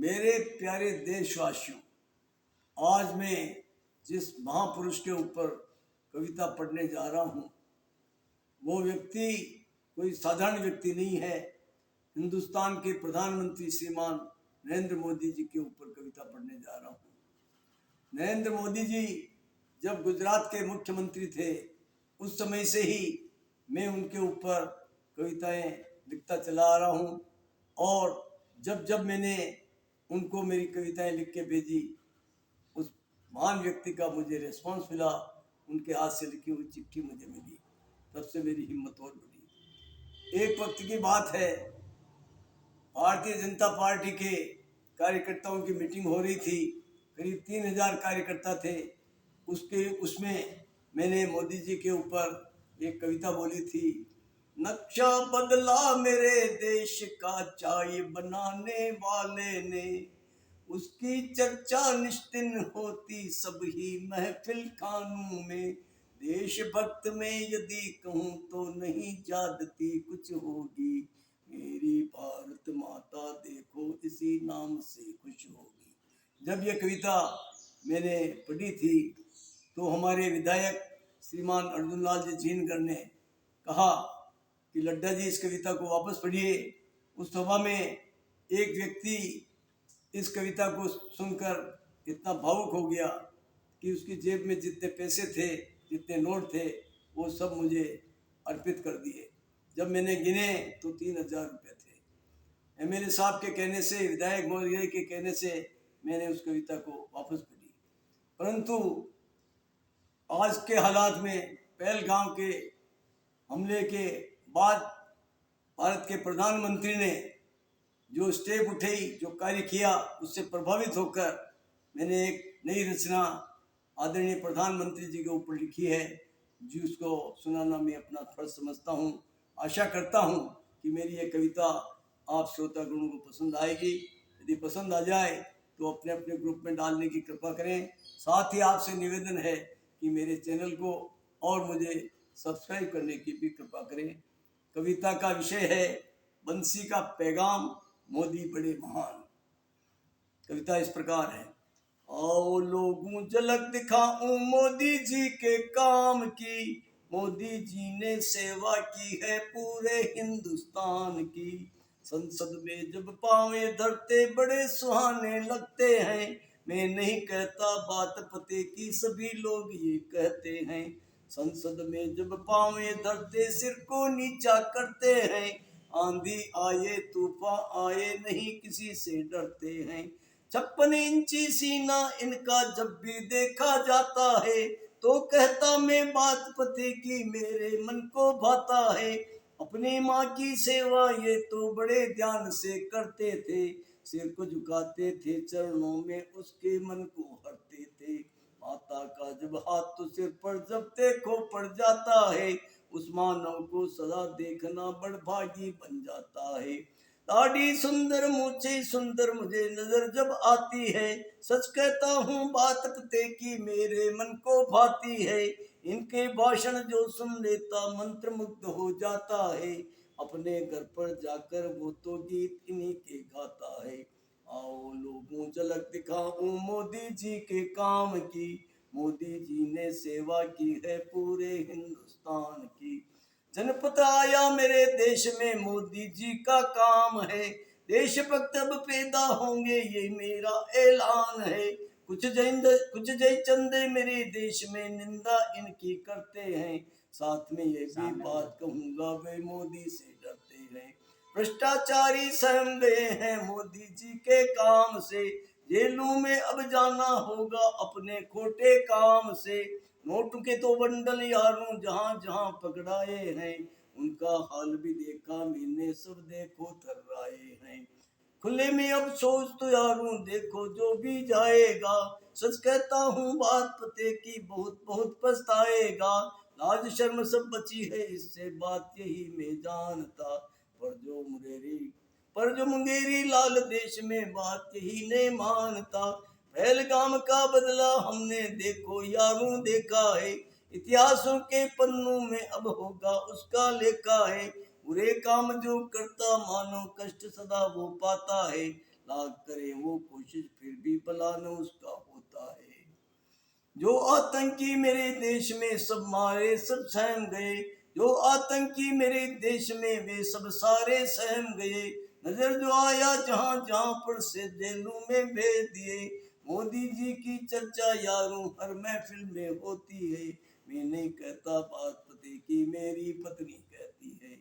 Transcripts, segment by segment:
मेरे प्यारे देशवासियों, आज मैं जिस महापुरुष के ऊपर कविता पढ़ने जा रहा हूँ वो व्यक्ति कोई साधारण व्यक्ति नहीं है। हिंदुस्तान के प्रधानमंत्री श्रीमान नरेंद्र मोदी जी के ऊपर कविता पढ़ने जा रहा हूँ। नरेंद्र मोदी जी जब गुजरात के मुख्यमंत्री थे उस समय से ही मैं उनके ऊपर कविताएं लिखता चला आ रहा हूँ और जब जब मैंने उनको मेरी कविताएं लिख के भेजी उस महान व्यक्ति का मुझे रिस्पांस मिला, उनके हाथ से लिखी हुई चिट्ठी मुझे मिली, तब से मेरी हिम्मत और बढ़ी। एक वक्त की बात है, भारतीय जनता पार्टी के कार्यकर्ताओं की मीटिंग हो रही थी, करीब 3000 कार्यकर्ता थे। उसमें मैंने मोदी जी के ऊपर एक कविता बोली थी। नक्शा बदला मेरे देश का चाय बनाने वाले ने, उसकी चर्चा निश्चिन होती सब ही महफिल खानों में। देशभक्त में यदि कहूँ तो नहीं जादती कुछ होगी, मेरी भारत माता देखो इसी नाम से खुश होगी। जब ये कविता मैंने पढ़ी थी तो हमारे विधायक श्रीमान अर्जुन लाल जी झीनकर ने कहा कि लड्डा जी इस कविता को वापस पढ़िए। उस सभा में एक व्यक्ति इस कविता को सुनकर इतना भावुक हो गया कि उसकी जेब में जितने पैसे थे, जितने नोट थे, वो सब मुझे अर्पित कर दिए। जब मैंने गिने तो 3000 रुपये थे। एमएलए साहब के कहने से, विधायक महोदय के कहने से मैंने उस कविता को वापस पढ़ी। परंतु आज के हालात में पहलगाम के हमले के बाद भारत के प्रधानमंत्री ने जो स्टेप उठाई, जो कार्य किया, उससे प्रभावित होकर मैंने एक नई रचना आदरणीय प्रधानमंत्री जी के ऊपर लिखी है, जिसको सुनाना मैं अपना फर्ज समझता हूँ। आशा करता हूँ कि मेरी ये कविता आप श्रोतागणों को पसंद आएगी। यदि पसंद आ जाए तो अपने अपने ग्रुप में डालने की कृपा करें। साथ ही आपसे निवेदन है कि मेरे चैनल को और मुझे सब्सक्राइब करने की भी कृपा करें। कविता का विषय है बंसी का पैगाम, मोदी बड़े महान। कविता इस प्रकार है। आओ लोगों झलक दिखाऊं मोदी जी के काम की, मोदी जी ने सेवा की है पूरे हिंदुस्तान की। संसद में जब पांवे धरते बड़े सुहाने लगते हैं, मैं नहीं कहता बात पते की सभी लोग ये कहते हैं। संसद में जब पांवे धरते सिर को नीचा करते हैं, आंधी आए तूफान आए नहीं किसी से डरते हैं। 56 इंची सीना इनका जब भी देखा जाता है, तो कहता मैं बात पते की मेरे मन को भाता है। अपनी माँ की सेवा ये तो बड़े ध्यान से करते थे, सिर को झुकाते थे चरणों में उसके मन को हरते थे। माता का जब हाथ तो सिर पर जब देखो पड़ जाता है, उस मानव को सदा देखना बड़भागी बन जाता है। दाढ़ी सुंदर मूछें सुंदर मुझे नजर जब आती है, सच कहता हूँ बात पते की मेरे मन को भाती है। इनके भाषण जो सुन लेता मंत्र मुग्ध हो जाता है, अपने घर पर जाकर वो तो गीत इन्हीं के गाता है। आओ लोगों झलक दिखाऊं मोदी जी के काम की, मोदी जी ने सेवा की है पूरे हिंदुस्तान की। जनपद आया मेरे देश में मोदी जी का काम है, देशभक्त अब पैदा होंगे ये मेरा ऐलान है। कुछ जय चंदे मेरे देश में निंदा इनकी करते हैं, साथ में ये भी बात कहूंगा वे मोदी से डरते हैं। भ्रष्टाचारी सहम गए हैं मोदी जी के काम से, जेलों में अब जाना होगा अपने खोटे काम से। नोट के तो बंडल यारों जहां जहां पकड़ाए हैं, उनका हाल भी देखा मैंने सब देखो थर्राए हैं। खुले में अब सोच तो यारों देखो जो भी जाएगा, सच कहता हूँ बात पते की बहुत बहुत पछताएगा। लाज शर्म सब बची है इससे बात यही मैं जानता, पर जो मुंगेरी लाल देश में बात यही नहीं मानता। पहलगाम का बदला हमने देखो यारों देखा है, इतिहासों के पन्नों में अब होगा उसका लेखा है। बुरे काम जो करता मानो कष्ट सदा वो पाता है, लाख करे वो कोशिश फिर भी भला न उसका होता है। जो आतंकी मेरे देश में सब मारे सब सहम गए, जो आतंकी मेरे देश में वे सब सारे सहम गए। नजर जो आया जहां जहां पर से जेलों में भेज दिए। मोदी जी की चर्चा यारों हर महफिल में होती है। मैं नहीं कहता बात पते की, मेरी पत्नी कहती है।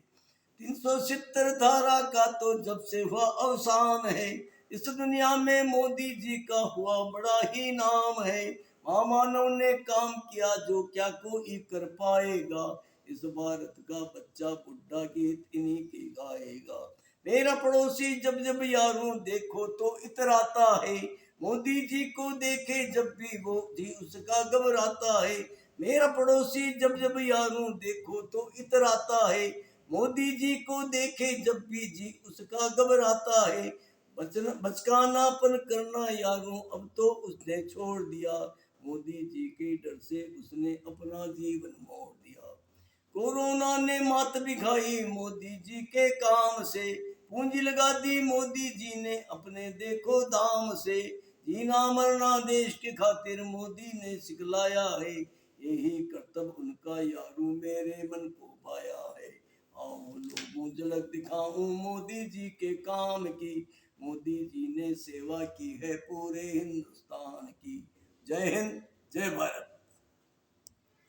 370 धारा का तो जब से हुआ अवसान है। इस दुनिया में मोदी जी का हुआ बड़ा ही नाम है। महामानव ने काम किया जो क्या कोई कर पाएगा। इस भारत का बच्चा बुढ़ा गीत इन्हीं के गाएगा। मेरा पड़ोसी जब जब यारों देखो तो इतराता है। मोदी जी को देखे जब भी वो जी उसका घबराता है। मेरा पड़ोसी जब जब यारों देखो तो इतराता है। मोदी जी को देखे जब भी जी उसका घबराता है। बचकानापन करना यारों अब तो उसने छोड़ दिया। मोदी जी के डर से उसने अपना जीवन मोड़ दिया। कोरोना ने मात दिखाई मोदी जी के काम से। पूंजी लगा दी मोदी जी ने अपने देखो दाम से। जीना मरना देश के खातिर मोदी ने सिखलाया है। यही कर्तव्य उनका यारों मेरे मन को पाया है। आओ लोगों झलक दिखाऊं मोदी जी के काम की। मोदी जी ने सेवा की है पूरे हिंदुस्तान की। जय हिंद, जय भारत।